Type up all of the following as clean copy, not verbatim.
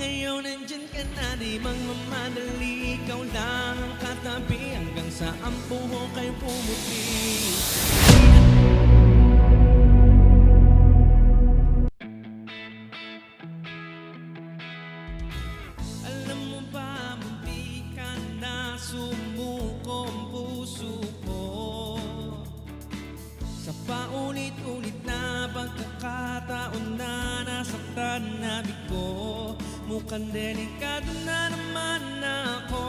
Ngayon nandyan ka na, di magmamadali. Ikaw lang ang katabi hanggang sa ang buhok ay pumuti. Alam mo ba, munti ka na sumuko ang puso ko. Sa paulit-ulit na pagkakataon na nasaktan na ko, mukhang delikado na naman ako.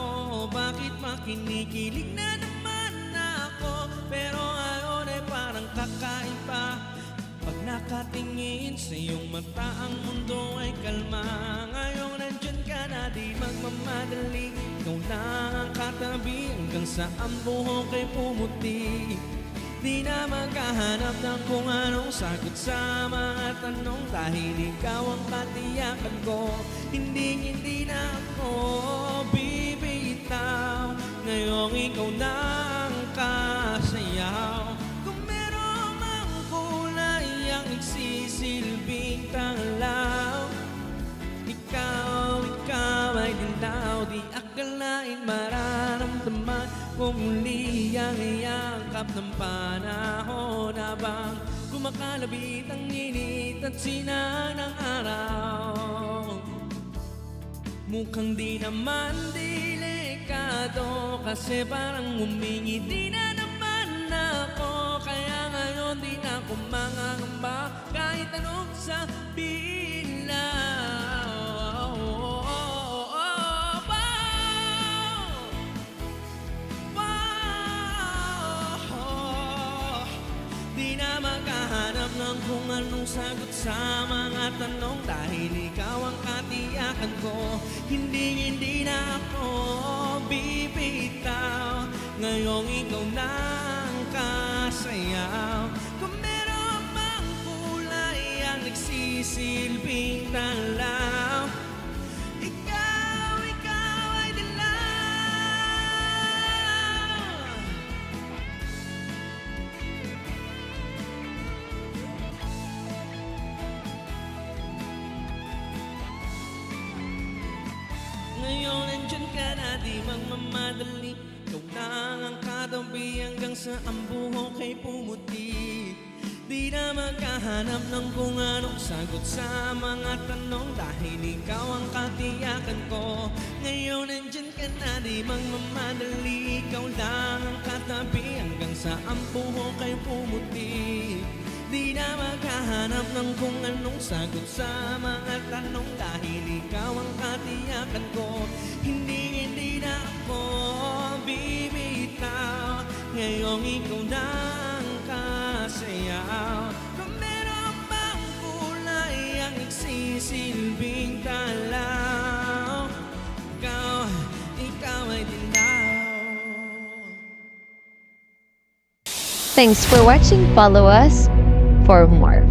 Bakit makinikilig na naman ako? Pero ngayon ay parang kakaiba. Pag nakatingin sa iyong mata, ang mundo ay kalma. Ngayon nandyan ka na, di magmamadali. Ikaw lang ang katabi hanggang sa ang buhok ay pumuti. Di na maghahanap ng kung anong sagot sa mga tanong, dahil ikaw ang katiyakan ko. Hindi na ako bibitaw. Ngayong ikaw na ang kasayaw. Kung meron mang kulay ang nagsisilbing tanglaw, ikaw ay dilaw. Di akalain mararamdaman kung muli ang iyakap ng panahon, habang kumakalabit ang init at sinag ng araw. Mukhang di naman delikado, kasi parang humingiti na naman ako. Kaya ngayon di na ako mangangamba kahit anong sabihin lang. Di na maghahanap ng kung anong sagot sa mga tanong, dahil ikaw ang katiyakan ko. Hindi na ako bibitaw. Ngayong ikaw na ang kasayaw. Kung meron mang kulay ang nagsisilbing tanglaw, ikaw ay dilaw. Ngayon nandyan ka na, di magmamadali. Ikaw lang ang katabi hanggang sa ang buhok ay pumuti. Di na maghahanap ng kung anong sagot sa mga tanong, dahil ikaw ang katiyakan ko. Ngayon nandyan ka na, di magmamadali. Ikaw lang ang katabi hanggang sa ang buhok ay pumuti. Di na maghahanap ng kung anong sagot sa mga tanong, dahil ikaw ang katiyakan ko. Hindi na ako bibitaw. Ngayong ikaw na ang kasayaw. Kung meron bang kulay ang nagsisilbing tanglaw, ikaw ay dilaw. Thanks for watching. Follow us for more.